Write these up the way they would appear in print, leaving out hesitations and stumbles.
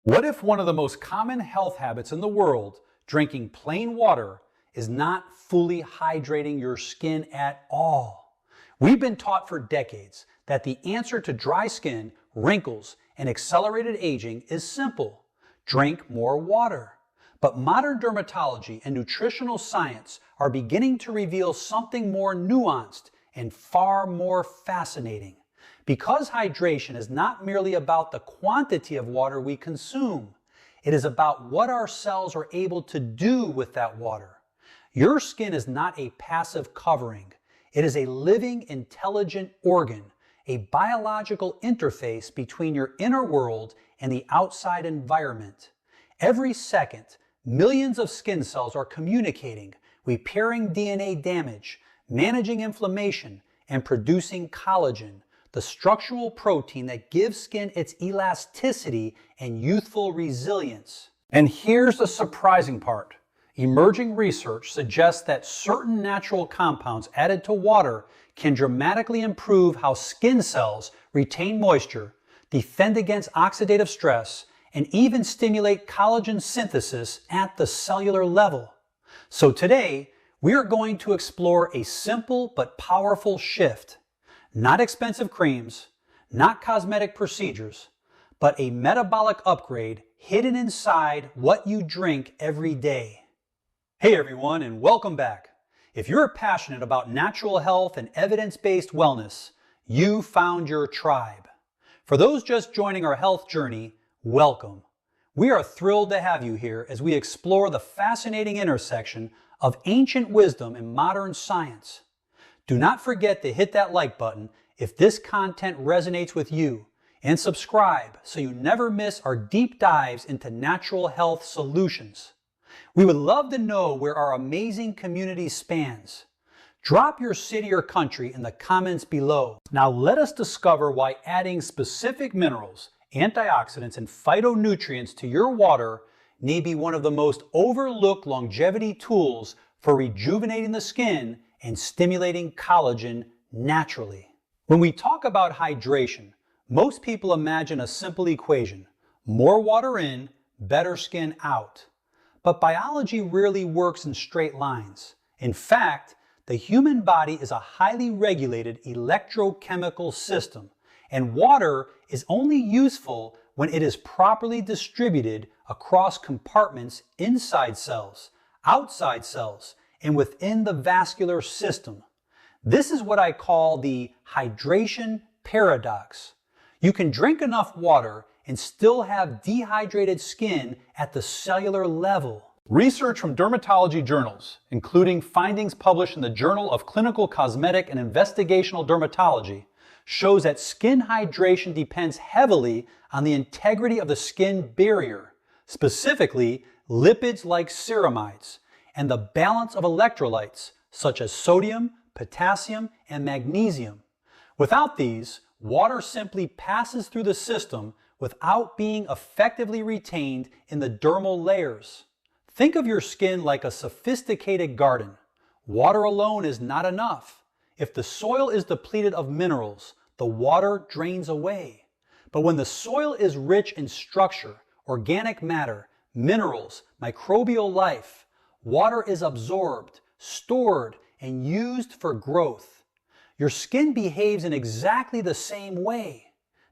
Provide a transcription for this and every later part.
What if one of the most common health habits in the world, drinking plain water, is not fully hydrating your skin at all? We've been taught for decades that the answer to dry skin, wrinkles, and accelerated aging is simple: drink more water. But modern dermatology and nutritional science are beginning to reveal something more nuanced and far more fascinating. Because hydration is not merely about the quantity of water we consume, it is about what our cells are able to do with that water. Your skin is not a passive covering. It is a living, intelligent organ, a biological interface between your inner world and the outside environment. Every second, millions of skin cells are communicating, repairing DNA damage, managing inflammation, and producing collagen, the structural protein that gives skin its elasticity and youthful resilience. And here's the surprising part. Emerging research suggests that certain natural compounds added to water can dramatically improve how skin cells retain moisture, defend against oxidative stress, and even stimulate collagen synthesis at the cellular level. So today, we are going to explore a simple but powerful shift. Not expensive creams, not cosmetic procedures, but a metabolic upgrade hidden inside what you drink every day. Hey everyone, and welcome back. If you're passionate about natural health and evidence-based wellness, you found your tribe. For those just joining our health journey, welcome. We are thrilled to have you here as we explore the fascinating intersection of ancient wisdom and modern science. Do not forget to hit that like button if this content resonates with you, and subscribe so you never miss our deep dives into natural health solutions. We would love to know where our amazing community spans. Drop your city or country in the comments below. Now let us discover why adding specific minerals, antioxidants, and phytonutrients to your water may be one of the most overlooked longevity tools for rejuvenating the skin and stimulating collagen naturally. When we talk about hydration, most people imagine a simple equation: more water in, better skin out. But biology rarely works in straight lines. In fact, the human body is a highly regulated electrochemical system, and water is only useful when it is properly distributed across compartments inside cells, outside cells, and within the vascular system. This is what I call the hydration paradox. You can drink enough water and still have dehydrated skin at the cellular level. Research from dermatology journals, including findings published in the Journal of Clinical Cosmetic and Investigational Dermatology, shows that skin hydration depends heavily on the integrity of the skin barrier, specifically lipids like ceramides, and the balance of electrolytes such as sodium, potassium, and magnesium. Without these, water simply passes through the system without being effectively retained in the dermal layers. Think of your skin like a sophisticated garden. Water alone is not enough. If the soil is depleted of minerals, the water drains away. But when the soil is rich in structure, organic matter, minerals, microbial life, water is absorbed, stored, and used for growth. Your skin behaves in exactly the same way.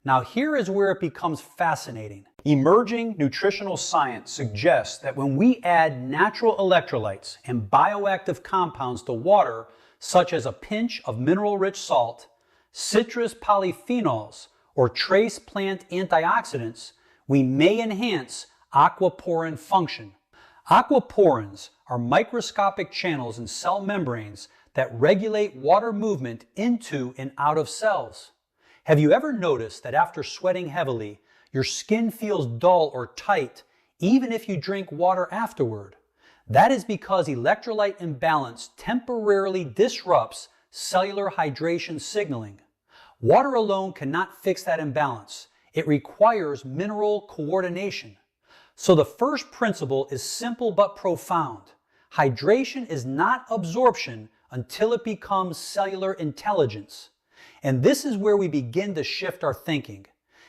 Now here is where it becomes fascinating. Emerging nutritional science suggests that when we add natural electrolytes and bioactive compounds to water, such as a pinch of mineral-rich salt, citrus polyphenols, or trace plant antioxidants, we may enhance aquaporin function. Aquaporins are microscopic channels in cell membranes that regulate water movement into and out of cells. Have you ever noticed that after sweating heavily, your skin feels dull or tight, even if you drink water afterward? That is because electrolyte imbalance temporarily disrupts cellular hydration signaling. Water alone cannot fix that imbalance. It requires mineral coordination. So the first principle is simple but profound. Hydration is not absorption until it becomes cellular intelligence. And this is where we begin to shift our thinking.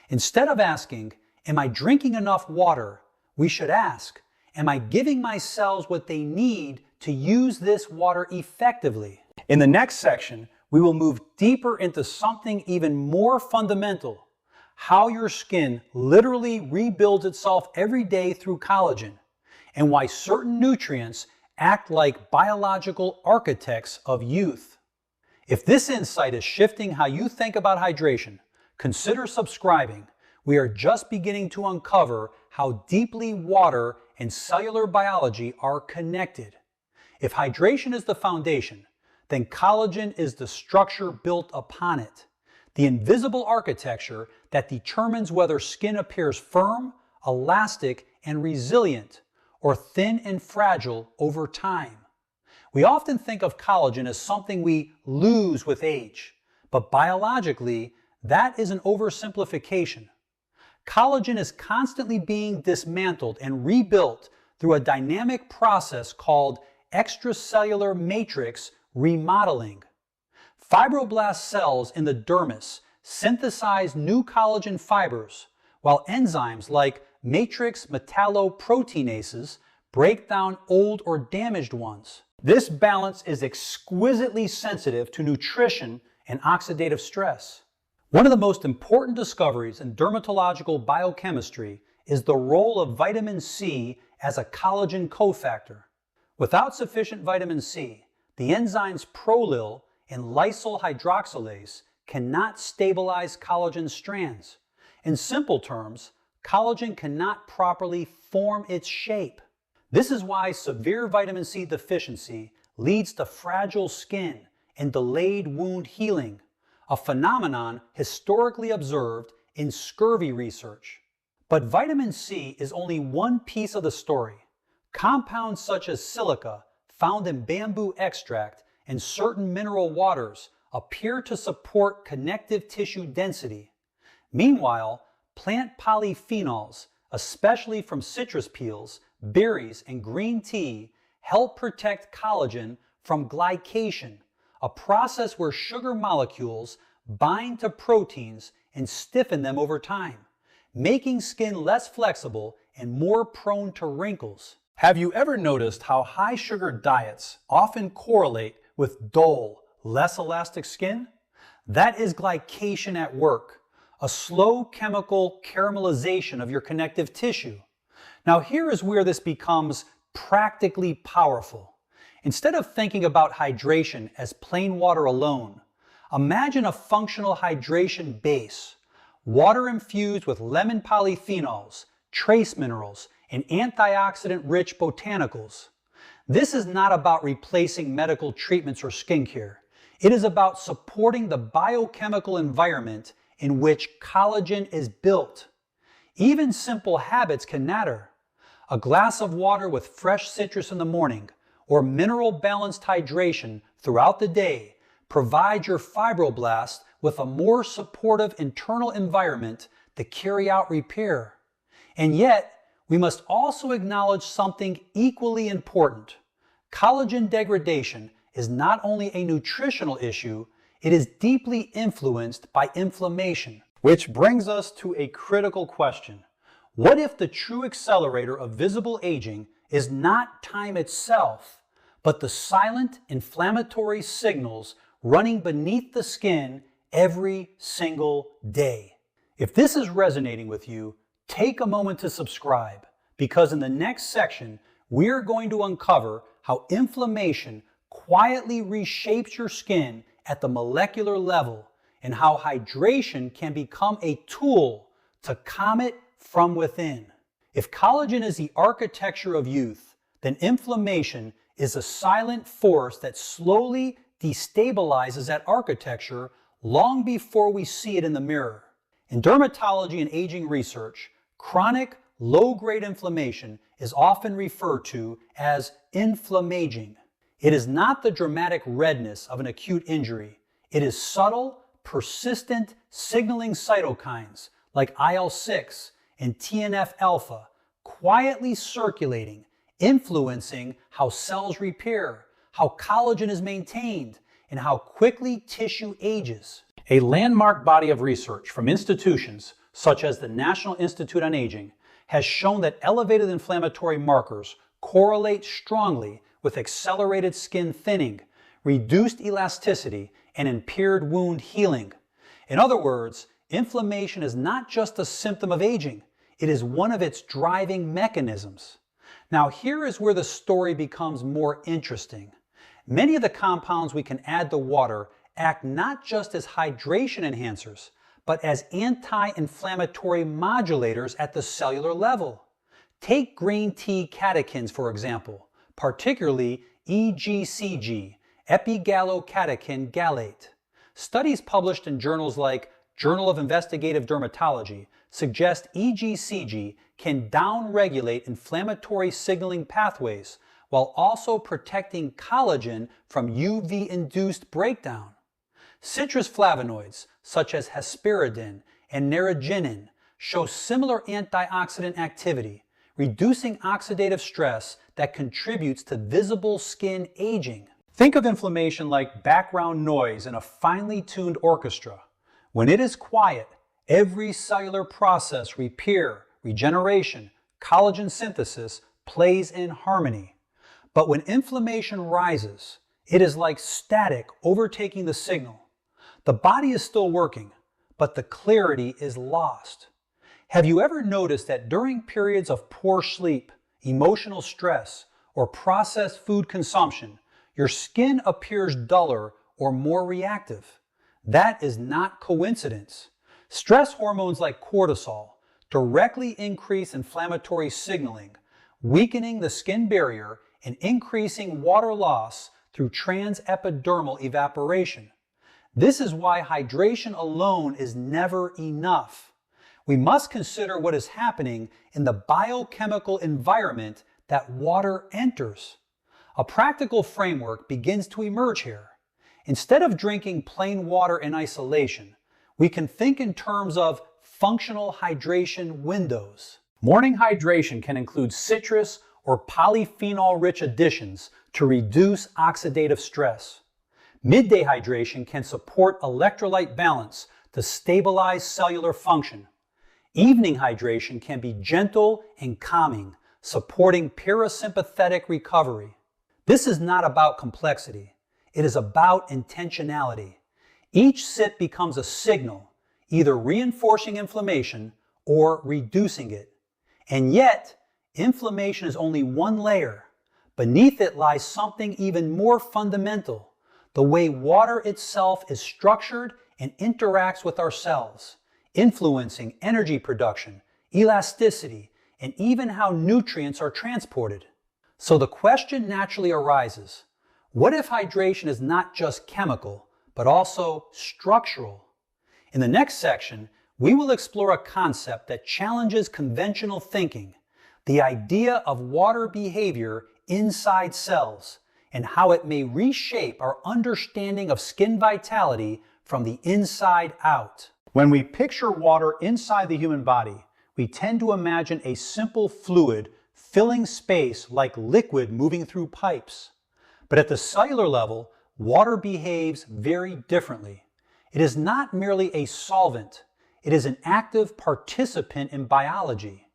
Instead of asking, Am I drinking enough water? We should ask, am I giving my cells what they need to use this water effectively? In the next section, we will move deeper into something even more fundamental: how your skin literally rebuilds itself every day through collagen, and why certain nutrients act like biological architects of youth. If this insight is shifting how you think about hydration, consider subscribing. We are just beginning to uncover how deeply water and cellular biology are connected. If hydration is the foundation, then collagen is the structure built upon it, the invisible architecture that determines whether skin appears firm, elastic, and resilient, or thin and fragile over time. We often think of collagen as something we lose with age, but biologically, that is an oversimplification. Collagen is constantly being dismantled and rebuilt through a dynamic process called extracellular matrix remodeling. Fibroblast cells in the dermis synthesize new collagen fibers, while enzymes like matrix metalloproteinases break down old or damaged ones. This balance is exquisitely sensitive to nutrition and oxidative stress. One of the most important discoveries in dermatological biochemistry is the role of vitamin C as a collagen cofactor. Without sufficient vitamin C, the enzymes prolyl and lysyl hydroxylase cannot stabilize collagen strands. In simple terms, collagen cannot properly form its shape. This is why severe vitamin C deficiency leads to fragile skin and delayed wound healing, a phenomenon historically observed in scurvy research. But vitamin C is only one piece of the story. Compounds such as silica, found in bamboo extract and certain mineral waters, appear to support connective tissue density. Meanwhile, plant polyphenols, especially from citrus peels, berries, and green tea, help protect collagen from glycation, a process where sugar molecules bind to proteins and stiffen them over time, making skin less flexible and more prone to wrinkles. Have you ever noticed how high sugar diets often correlate with dull, less elastic skin? That is glycation at work, a slow chemical caramelization of your connective tissue. Now here is where this becomes practically powerful. Instead of thinking about hydration as plain water alone, imagine a functional hydration base, water infused with lemon polyphenols, trace minerals, and antioxidant-rich botanicals. This is not about replacing medical treatments or skincare. It is about supporting the biochemical environment in which collagen is built. Even simple habits can matter. A glass of water with fresh citrus in the morning, or mineral-balanced hydration throughout the day, provide your fibroblasts with a more supportive internal environment to carry out repair. And yet, we must also acknowledge something equally important. Collagen degradation is not only a nutritional issue, it is deeply influenced by inflammation. Which brings us to a critical question. What if the true accelerator of visible aging is not time itself, but the silent inflammatory signals running beneath the skin every single day? If this is resonating with you, take a moment to subscribe, because in the next section, we're going to uncover how inflammation quietly reshapes your skin at the molecular level, and how hydration can become a tool to calm it from within. If collagen is the architecture of youth, then inflammation is a silent force that slowly destabilizes that architecture long before we see it in the mirror. In dermatology and aging research, chronic low-grade inflammation is often referred to as inflammaging. It is not the dramatic redness of an acute injury. It is subtle, persistent signaling cytokines like IL-6 and TNF-alpha quietly circulating, influencing how cells repair, how collagen is maintained, and how quickly tissue ages. A landmark body of research from institutions such as the National Institute on Aging, has shown that elevated inflammatory markers correlate strongly with accelerated skin thinning, reduced elasticity, and impaired wound healing. In other words, inflammation is not just a symptom of aging, it is one of its driving mechanisms. Now here is where the story becomes more interesting. Many of the compounds we can add to water act not just as hydration enhancers, but as anti-inflammatory modulators at the cellular level. Take green tea catechins, for example, particularly EGCG, epigallocatechin gallate. Studies published in journals like Journal of Investigative Dermatology suggest EGCG can downregulate inflammatory signaling pathways while also protecting collagen from UV-induced breakdown. Citrus flavonoids such as hesperidin and neraginin show similar antioxidant activity, reducing oxidative stress that contributes to visible skin aging. Think of inflammation like background noise in a finely tuned orchestra. When it is quiet, every cellular process, repair, regeneration, collagen synthesis plays in harmony. But when inflammation rises, it is like static overtaking the signal. The body is still working, but the clarity is lost. Have you ever noticed that during periods of poor sleep, emotional stress, or processed food consumption, your skin appears duller or more reactive? That is not coincidence. Stress hormones like cortisol directly increase inflammatory signaling, weakening the skin barrier and increasing water loss through transepidermal evaporation. This is why hydration alone is never enough. We must consider what is happening in the biochemical environment that water enters. A practical framework begins to emerge here. Instead of drinking plain water in isolation, we can think in terms of functional hydration windows. Morning hydration can include citrus or polyphenol-rich additions to reduce oxidative stress. Midday hydration can support electrolyte balance to stabilize cellular function. Evening hydration can be gentle and calming, supporting parasympathetic recovery. This is not about complexity. It is about intentionality. Each sip becomes a signal, either reinforcing inflammation or reducing it. And yet, inflammation is only one layer. Beneath it lies something even more fundamental: the way water itself is structured and interacts with our cells, influencing energy production, elasticity, and even how nutrients are transported. So the question naturally arises, what if hydration is not just chemical, but also structural? In the next section, we will explore a concept that challenges conventional thinking, the idea of water behavior inside cells, and how it may reshape our understanding of skin vitality from the inside out. When we picture water inside the human body, we tend to imagine a simple fluid filling space like liquid moving through pipes. But at the cellular level, water behaves very differently. It is not merely a solvent, it is an active participant in biology.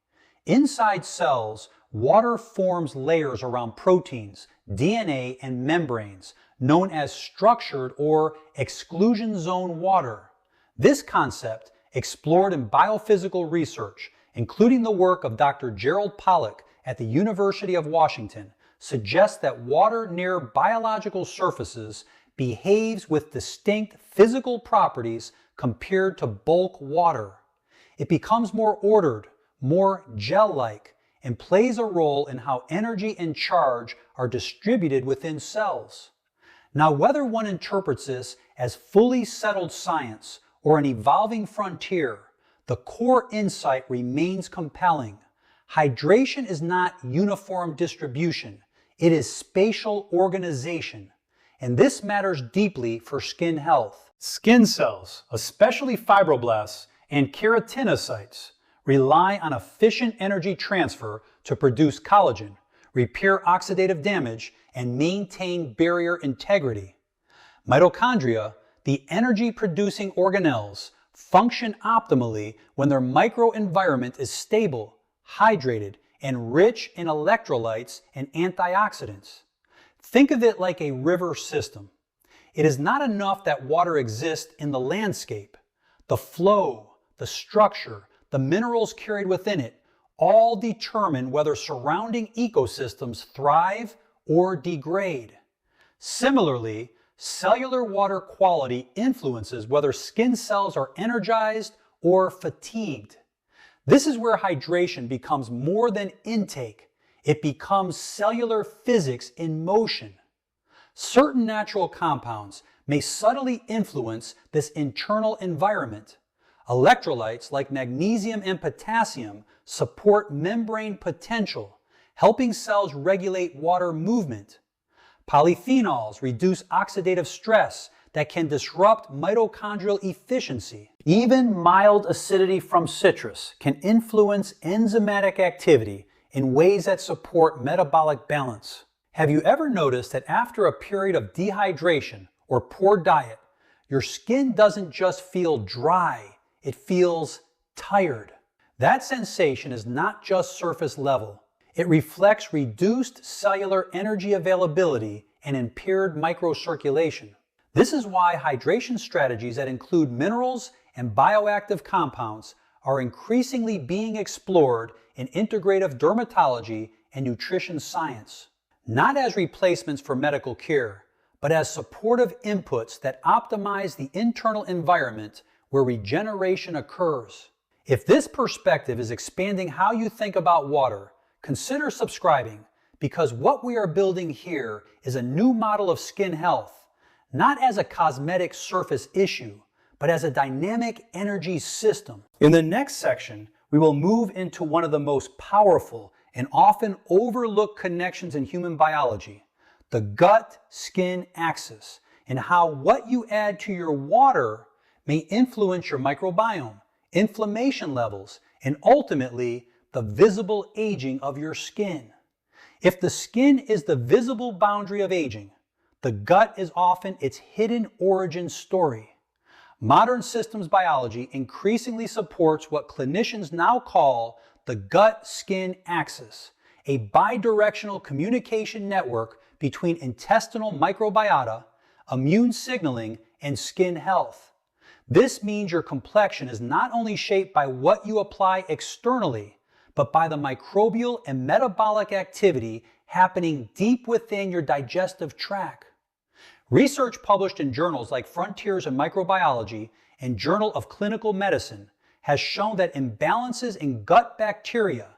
Inside cells, water forms layers around proteins, DNA, and membranes, known as structured or exclusion zone water. This concept, explored in biophysical research, including the work of Dr. Gerald Pollack at the University of Washington, suggests that water near biological surfaces behaves with distinct physical properties compared to bulk water. It becomes more ordered, more gel-like, and plays a role in how energy and charge are distributed within cells. Now, whether one interprets this as fully settled science or an evolving frontier, the core insight remains compelling. Hydration is not uniform distribution, it is spatial organization. And this matters deeply for skin health. Skin cells, especially fibroblasts and keratinocytes, rely on efficient energy transfer to produce collagen, repair oxidative damage, and maintain barrier integrity. Mitochondria, the energy-producing organelles, function optimally when their microenvironment is stable, hydrated, and rich in electrolytes and antioxidants. Think of it like a river system. It is not enough that water exists in the landscape. The flow, the structure, the minerals carried within it all determine whether surrounding ecosystems thrive or degrade. Similarly, cellular water quality influences whether skin cells are energized or fatigued. This is where hydration becomes more than intake. It becomes cellular physics in motion. Certain natural compounds may subtly influence this internal environment. Electrolytes like magnesium and potassium support membrane potential, helping cells regulate water movement. Polyphenols reduce oxidative stress that can disrupt mitochondrial efficiency. Even mild acidity from citrus can influence enzymatic activity in ways that support metabolic balance. Have you ever noticed that after a period of dehydration or poor diet, your skin doesn't just feel dry, it feels tired? That sensation is not just surface level. It reflects reduced cellular energy availability and impaired microcirculation. This is why hydration strategies that include minerals and bioactive compounds are increasingly being explored in integrative dermatology and nutrition science. Not as replacements for medical care, but as supportive inputs that optimize the internal environment where regeneration occurs. If this perspective is expanding how you think about water, consider subscribing, because what we are building here is a new model of skin health, not as a cosmetic surface issue, but as a dynamic energy system. In the next section, we will move into one of the most powerful and often overlooked connections in human biology, the gut-skin axis, and how what you add to your water may influence your microbiome, inflammation levels, and ultimately the visible aging of your skin. If the skin is the visible boundary of aging, the gut is often its hidden origin story. Modern systems biology increasingly supports what clinicians now call the gut-skin axis, a bidirectional communication network between intestinal microbiota, immune signaling, and skin health. This means your complexion is not only shaped by what you apply externally, but by the microbial and metabolic activity happening deep within your digestive tract. Research published in journals like Frontiers in Microbiology and Journal of Clinical Medicine has shown that imbalances in gut bacteria,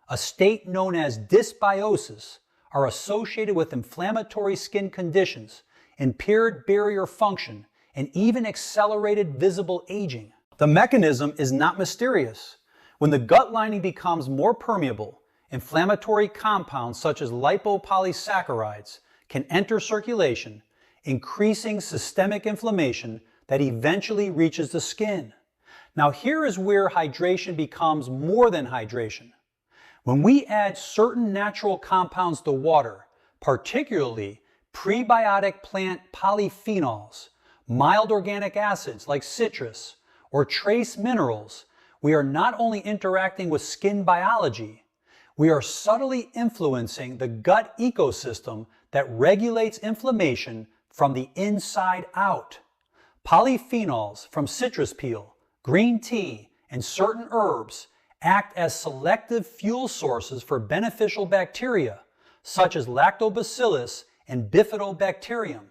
a state known as dysbiosis, are associated with inflammatory skin conditions, impaired barrier function, and even accelerated visible aging. The mechanism is not mysterious. When the gut lining becomes more permeable, inflammatory compounds such as lipopolysaccharides can enter circulation, increasing systemic inflammation that eventually reaches the skin. Now here is where hydration becomes more than hydration. When we add certain natural compounds to water, particularly prebiotic plant polyphenols, mild organic acids like citrus, or trace minerals, we are not only interacting with skin biology, we are subtly influencing the gut ecosystem that regulates inflammation from the inside out. Polyphenols from citrus peel, green tea, and certain herbs act as selective fuel sources for beneficial bacteria, such as lactobacillus and bifidobacterium.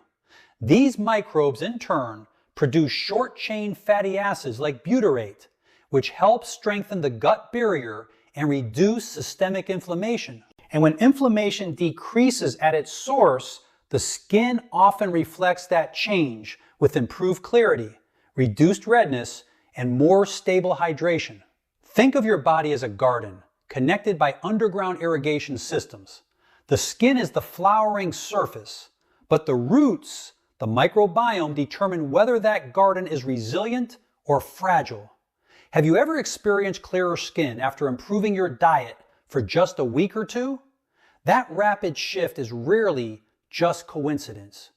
These microbes, in turn, produce short-chain fatty acids like butyrate, which help strengthen the gut barrier and reduce systemic inflammation. And when inflammation decreases at its source, the skin often reflects that change with improved clarity, reduced redness, and more stable hydration. Think of your body as a garden, connected by underground irrigation systems. The skin is the flowering surface, but the roots, the microbiome, determine whether that garden is resilient or fragile. Have you ever experienced clearer skin after improving your diet for just a week or two? That rapid shift is rarely just coincidence.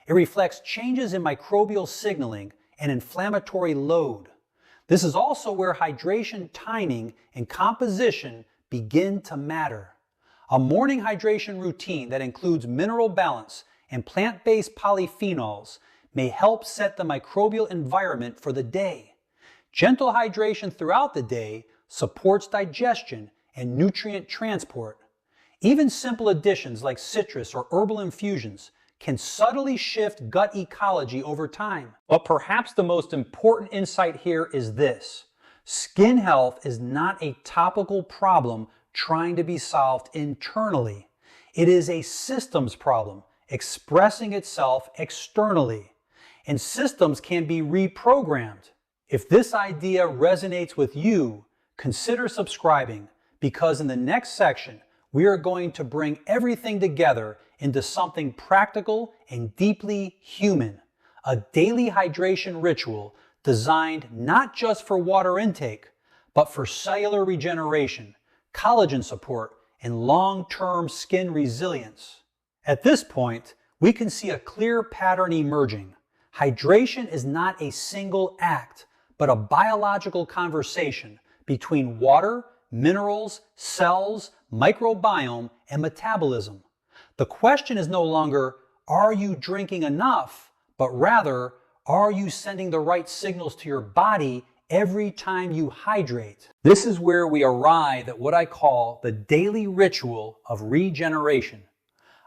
It reflects changes in microbial signaling and inflammatory load. This is also where hydration timing and composition begin to matter. A morning hydration routine that includes mineral balance and plant-based polyphenols may help set the microbial environment for the day. Gentle hydration throughout the day supports digestion and nutrient transport. Even simple additions like citrus or herbal infusions can subtly shift gut ecology over time. But perhaps the most important insight here is this: skin health is not a topical problem trying to be solved internally. It is a systems problem expressing itself externally. And systems can be reprogrammed. If this idea resonates with you, consider subscribing, because in the next section, we are going to bring everything together into something practical and deeply human, a daily hydration ritual designed not just for water intake, but for cellular regeneration, collagen support, and long-term skin resilience. At this point, we can see a clear pattern emerging. Hydration is not a single act, but a biological conversation between water, minerals, cells, microbiome, and metabolism. The question is no longer, are you drinking enough? But rather, are you sending the right signals to your body every time you hydrate? This is where we arrive at what I call the daily ritual of regeneration.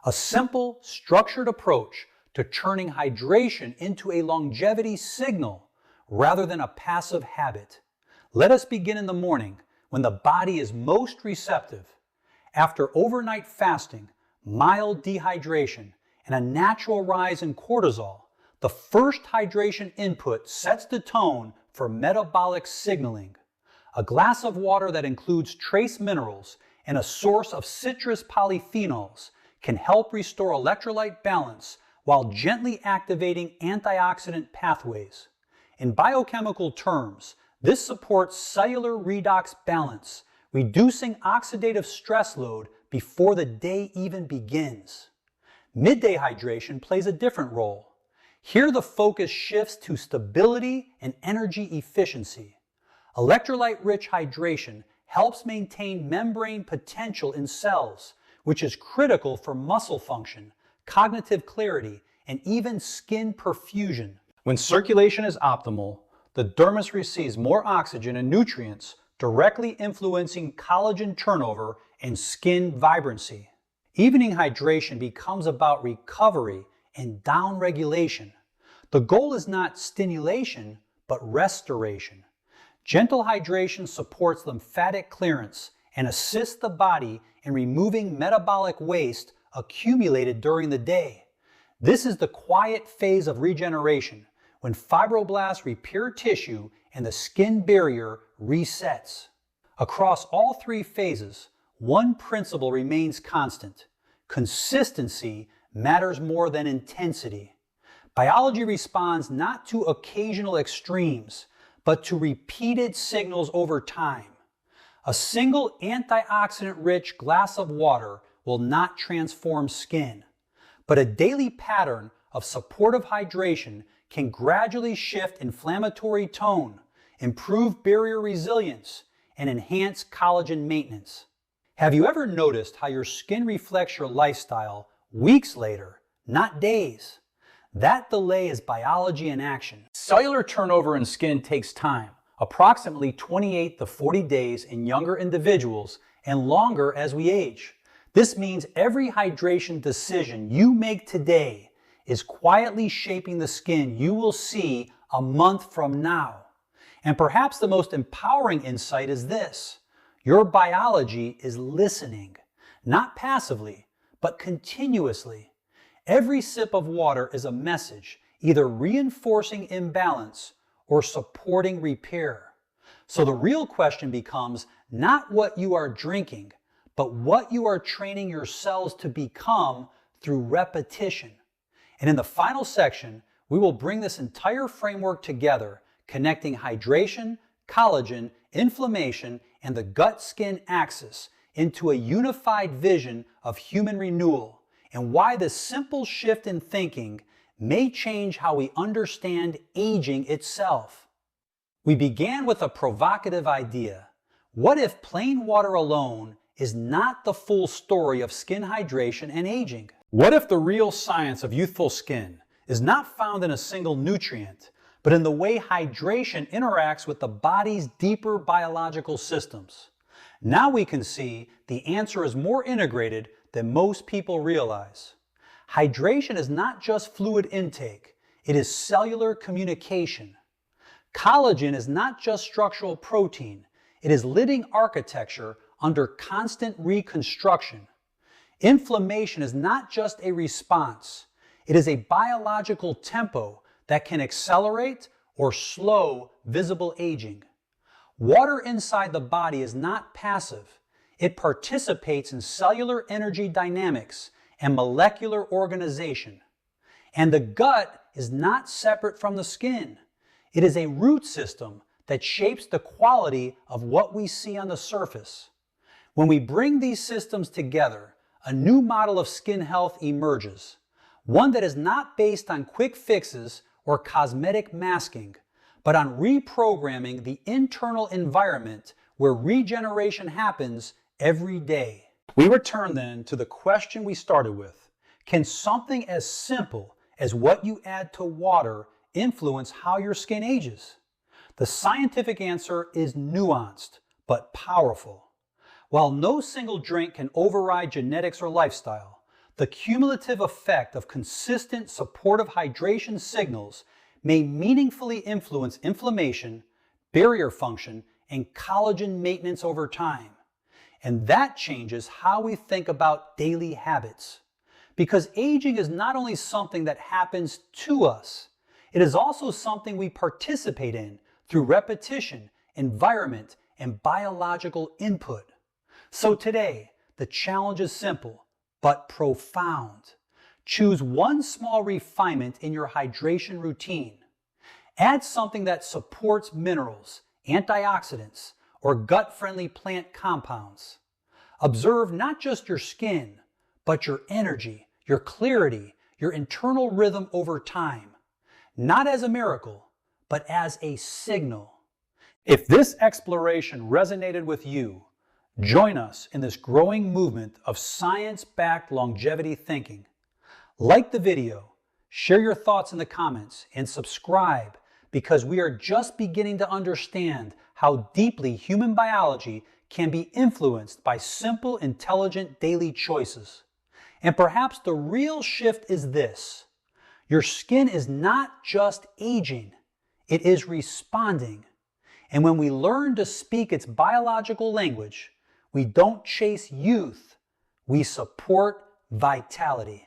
A simple, structured approach to turning hydration into a longevity signal rather than a passive habit. Let us begin in the morning when the body is most receptive. After overnight fasting, mild dehydration, and a natural rise in cortisol, the first hydration input sets the tone for metabolic signaling. A glass of water that includes trace minerals and a source of citrus polyphenols can help restore electrolyte balance while gently activating antioxidant pathways. In biochemical terms, this supports cellular redox balance, reducing oxidative stress load before the day even begins. Midday hydration plays a different role. Here the focus shifts to stability and energy efficiency. Electrolyte-rich hydration helps maintain membrane potential in cells, which is critical for muscle function, cognitive clarity, and even skin perfusion. When circulation is optimal, the dermis receives more oxygen and nutrients, directly influencing collagen turnover and skin vibrancy. Evening hydration becomes about recovery and downregulation. The goal is not stimulation, but restoration. Gentle hydration supports lymphatic clearance and assists the body in removing metabolic waste accumulated during the day. This is the quiet phase of regeneration, when fibroblasts repair tissue and the skin barrier resets. Across all three phases, one principle remains constant: consistency matters more than intensity. Biology responds not to occasional extremes, but to repeated signals over time. A single antioxidant-rich glass of water will not transform skin, but a daily pattern of supportive hydration can gradually shift inflammatory tone, improve barrier resilience, and enhance collagen maintenance. Have you ever noticed how your skin reflects your lifestyle weeks later, not days? That delay is biology in action. Cellular turnover in skin takes time, approximately 28 to 40 days in younger individuals and longer as we age. This means every hydration decision you make today is quietly shaping the skin you will see a month from now. And perhaps the most empowering insight is this: your biology is listening, not passively, but continuously. Every sip of water is a message, either reinforcing imbalance or supporting repair. So the real question becomes not what you are drinking, but what you are training your cells to become through repetition. And in the final section, we will bring this entire framework together, connecting hydration, collagen, inflammation, and the gut-skin axis into a unified vision of human renewal, and why this simple shift in thinking may change how we understand aging itself. We began with a provocative idea. What if plain water alone is not the full story of skin hydration and aging? What if the real science of youthful skin is not found in a single nutrient, but in the way hydration interacts with the body's deeper biological systems? Now we can see the answer is more integrated than most people realize. Hydration is not just fluid intake, it is cellular communication. Collagen is not just structural protein, it is living architecture under constant reconstruction. Inflammation is not just a response, it is a biological tempo that can accelerate or slow visible aging. Water inside the body is not passive, it participates in cellular energy dynamics and molecular organization. And the gut is not separate from the skin. It is a root system that shapes the quality of what we see on the surface. When we bring these systems together, a new model of skin health emerges, one that is not based on quick fixes or cosmetic masking, but on reprogramming the internal environment where regeneration happens every day. We return then to the question we started with. Can something as simple as what you add to water influence how your skin ages? The scientific answer is nuanced, but powerful. While no single drink can override genetics or lifestyle, the cumulative effect of consistent supportive hydration signals may meaningfully influence inflammation, barrier function, and collagen maintenance over time. And that changes how we think about daily habits. Because aging is not only something that happens to us, it is also something we participate in through repetition, environment, and biological input. So today, the challenge is simple, but profound. Choose one small refinement in your hydration routine. Add something that supports minerals, antioxidants, or gut-friendly plant compounds. Observe not just your skin, but your energy, your clarity, your internal rhythm over time. Not as a miracle, but as a signal. If this exploration resonated with you, join us in this growing movement of science-backed longevity thinking. Like the video, share your thoughts in the comments, and subscribe because we are just beginning to understand how deeply human biology can be influenced by simple, intelligent daily choices. And perhaps the real shift is this. Your skin is not just aging, it is responding. And when we learn to speak its biological language, we don't chase youth, we support vitality.